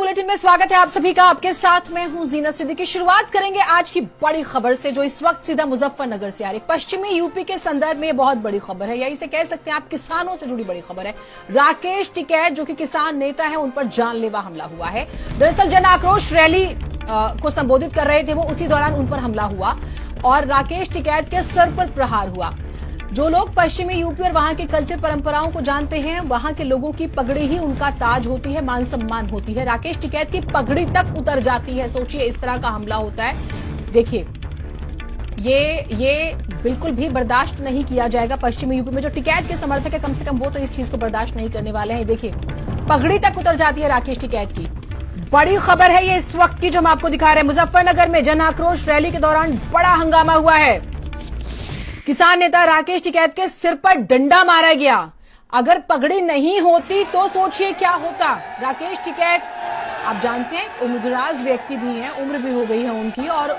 Bulletin में स्वागत है आप सभी का। आपके साथ मैं हूं जीनत सिद्दीकी। शुरुआत करेंगे आज की बड़ी खबर से जो इस वक्त सीधा मुजफ्फरनगर से आ रही। पश्चिमी यूपी के संदर्भ में बहुत बड़ी खबर है, या इसे कह सकते हैं आप किसानों से जुड़ी बड़ी खबर है। राकेश टिकैत जो कि किसान नेता है, उन पर जानलेवा हमला हुआ है। दरअसल जन आक्रोश रैली को संबोधित कर रहे थे वो, उसी दौरान उन पर हमला हुआ और राकेश टिकैत के सर पर प्रहार हुआ। जो लोग पश्चिमी यूपी और वहां के कल्चर परंपराओं को जानते हैं, वहां के लोगों की पगड़ी ही उनका ताज होती है, मान सम्मान होती है। राकेश टिकैत की पगड़ी तक उतर जाती है। सोचिए इस तरह का हमला होता है। देखिए ये बिल्कुल भी बर्दाश्त नहीं किया जाएगा। पश्चिमी यूपी में जो टिकैत के समर्थक है, कम से कम वो तो इस चीज को बर्दाश्त नहीं करने वाले हैं। देखिए पगड़ी तक उतर जाती है राकेश टिकैत की। बड़ी खबर है ये इस वक्त की जो हम आपको दिखा रहे हैं। मुजफ्फरनगर में जन आक्रोश रैली के दौरान बड़ा हंगामा हुआ है। किसान नेता राकेश टिकैत के सिर पर डंडा मारा गया। अगर पगड़ी नहीं होती तो सोचिए क्या होता। राकेश टिकैत आप जानते हैं उम्रदराज व्यक्ति भी हैं, उम्र भी हो गई है उनकी, और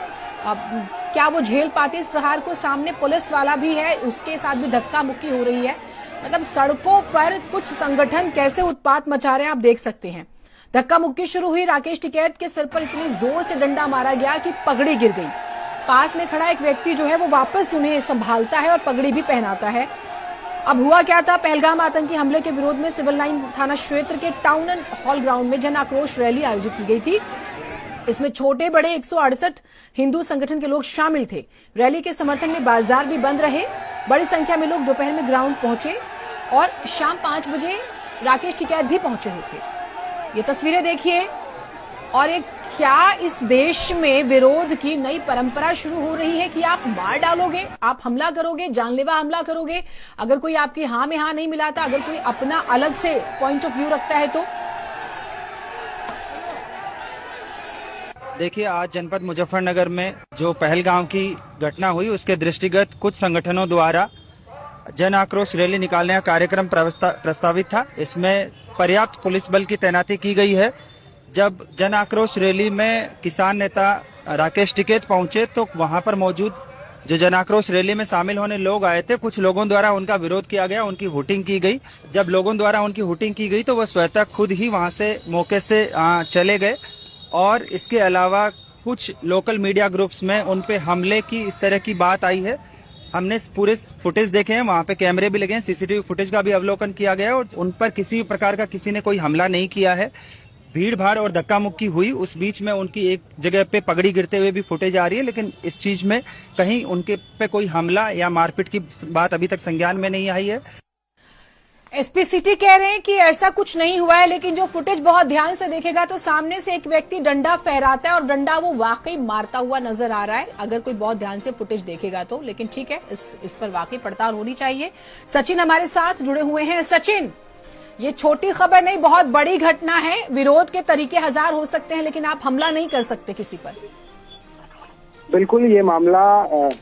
क्या वो झेल पाते इस प्रहार को। सामने पुलिस वाला भी है, उसके साथ भी धक्का मुक्की हो रही है। मतलब सड़कों पर कुछ संगठन कैसे उत्पात मचा रहे हैं आप देख सकते हैं। धक्का मुक्की शुरू हुई, राकेश टिकैत के सिर पर इतनी जोर से डंडा मारा गया कि पगड़ी गिर गई। पास में खड़ा एक व्यक्ति जो है वो वापस उन्हें संभालता है और पगड़ी भी पहनाता है। अब हुआ क्या था, पहलगाम आतंकी हमले के विरोध में सिविल लाइन थाना क्षेत्र के टाउन हॉल ग्राउंड में जन आक्रोश रैली आयोजित की गई थी। इसमें छोटे बड़े 168 हिंदू संगठन के लोग शामिल थे। रैली के समर्थन में बाजार भी बंद रहे। बड़ी संख्या में लोग दोपहर में ग्राउंड पहुंचे और शाम 5 बजे राकेश टिकैत भी पहुंचे हुए थे। ये तस्वीरें देखिए। और एक क्या इस देश में विरोध की नई परंपरा शुरू हो रही है कि आप मार डालोगे, आप हमला करोगे, जानलेवा हमला करोगे अगर कोई आपकी हाँ में हाँ नहीं मिलाता, अगर कोई अपना अलग से पॉइंट ऑफ व्यू रखता है तो। देखिए आज जनपद मुजफ्फरनगर में जो पहलगाम की घटना हुई उसके दृष्टिगत कुछ संगठनों द्वारा जन आक्रोश रैली निकालने का कार्यक्रम प्रस्तावित था। इसमें पर्याप्त पुलिस बल की तैनाती की गई है। जब जन आक्रोश रैली में किसान नेता राकेश टिकैत पहुंचे तो वहां पर मौजूद जो जन आक्रोश रैली में शामिल होने लोग आए थे, कुछ लोगों द्वारा उनका विरोध किया गया, उनकी हुटिंग की गई। जब लोगों द्वारा उनकी हुटिंग की गई तो वह स्वतः खुद ही वहां से मौके से चले गए। और इसके अलावा कुछ लोकल मीडिया ग्रुप्स में उन पे हमले की इस तरह की बात आई है। हमने पूरे फुटेज देखे हैं, वहां पे कैमरे भी लगे हैं, सीसीटीवी फुटेज का भी अवलोकन किया गया और उन पर किसी प्रकार का किसी ने कोई हमला नहीं किया है। भीड़ भाड़ और धक्का मुक्की हुई, उस बीच में उनकी एक जगह पे पगड़ी गिरते हुए भी फुटेज आ रही है, लेकिन इस चीज में कहीं उनके पे कोई हमला या मारपीट की बात अभी तक संज्ञान में नहीं आई है। एसपी सिटी कह रहे हैं कि ऐसा कुछ नहीं हुआ है, लेकिन जो फुटेज बहुत ध्यान से देखेगा तो सामने से एक व्यक्ति डंडा फहराता है और डंडा वो वाकई मारता हुआ नजर आ रहा है, अगर कोई बहुत ध्यान से फुटेज देखेगा तो। लेकिन ठीक है, इस पर वाकई पड़ताल होनी चाहिए। सचिन हमारे साथ जुड़े हुए हैं। सचिन, ये छोटी खबर नहीं, बहुत बड़ी घटना है। विरोध के तरीके हजार हो सकते हैं, लेकिन आप हमला नहीं कर सकते किसी पर। बिल्कुल, ये मामला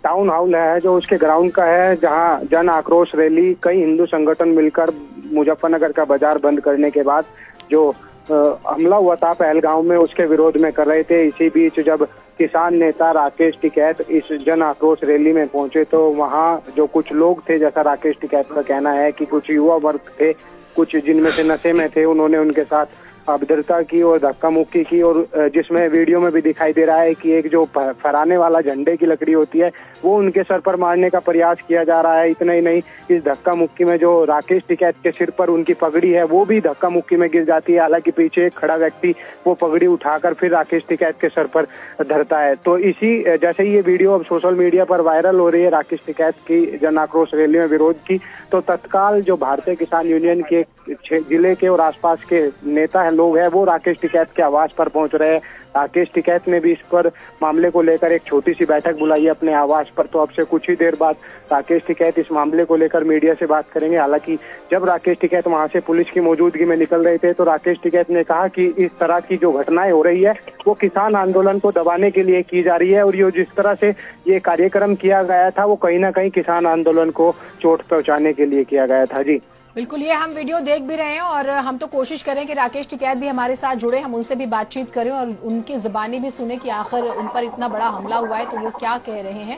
टाउन हॉल है जो उसके ग्राउंड का है, जहां जन आक्रोश रैली कई हिंदू संगठन मिलकर मुजफ्फरनगर का बाजार बंद करने के बाद जो हमला हुआ था पहलगाम में, उसके विरोध में कर रहे थे। इसी बीच जब किसान नेता राकेश टिकैत इस जन आक्रोश रैली में पहुंचे तो वहां जो कुछ लोग थे, जैसा राकेश टिकैत का कहना है कि कुछ युवा वर्ग थे, कुछ जिनमें से नशे में थे, उन्होंने उनके साथ अभद्रता की और धक्का मुक्की की। और जिसमें वीडियो में भी दिखाई दे रहा है कि एक जो फहराने वाला झंडे की लकड़ी होती है वो उनके सर पर मारने का प्रयास किया जा रहा है। इतना ही नहीं, इस धक्का मुक्की में जो राकेश टिकैत के सिर पर उनकी पगड़ी है वो भी धक्का मुक्की में गिर जाती है। हालांकि पीछे एक खड़ा व्यक्ति वो पगड़ी उठाकर फिर राकेश टिकैत के सर पर धरता है। तो इसी जैसे ये वीडियो अब सोशल मीडिया पर वायरल हो रही है राकेश टिकैत की जन आक्रोश रैली में विरोध की, तो तत्काल जो भारतीय किसान यूनियन के जिले के और आसपास के नेता लोग हैं वो राकेश टिकैत के आवास पर पहुंच रहे हैं। राकेश टिकैत ने भी इस पर मामले को लेकर एक छोटी सी बैठक बुलाई है अपने आवास पर। तो अब से कुछ ही देर बाद राकेश टिकैत इस मामले को लेकर मीडिया से बात करेंगे। हालांकि जब राकेश टिकैत वहां से पुलिस की मौजूदगी में निकल रहे थे तो राकेश टिकैत ने कहा कि इस तरह की जो घटनाएं हो रही है वो किसान आंदोलन को दबाने के लिए की जा रही है, और ये जिस तरह से ये कार्यक्रम किया गया था वो कहीं ना कहीं किसान आंदोलन को चोट पहुंचाने के लिए किया गया था। जी बिल्कुल, ये हम वीडियो देख भी रहे हैं और हम तो कोशिश करें कि राकेश टिकैत भी हमारे साथ जुड़े, हम उनसे भी बातचीत करें और उनकी जुबानी भी सुने कि आखिर उन पर इतना बड़ा हमला हुआ है तो वो क्या कह रहे हैं।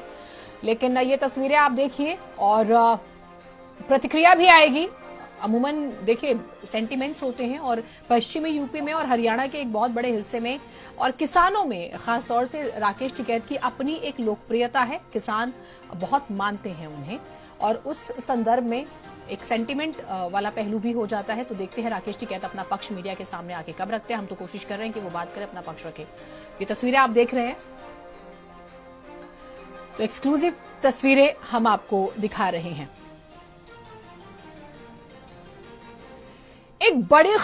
लेकिन ये तस्वीरें आप देखिए और प्रतिक्रिया भी आएगी। अमूमन देखिए सेंटिमेंट्स होते हैं और पश्चिमी यूपी में और हरियाणा के एक बहुत बड़े हिस्से में और किसानों में खासतौर से राकेश टिकैत की अपनी एक लोकप्रियता है। किसान बहुत मानते हैं उन्हें और उस संदर्भ में एक सेंटिमेंट वाला पहलू भी हो जाता है। तो देखते हैं राकेश टिकैत अपना पक्ष मीडिया के सामने आके कब रखते हैं। हम तो कोशिश कर रहे हैं कि वो बात करें, अपना पक्ष रखें। ये तस्वीरें आप देख रहे हैं, तो एक्सक्लूसिव तस्वीरें हम आपको दिखा रहे हैं। एक बड़े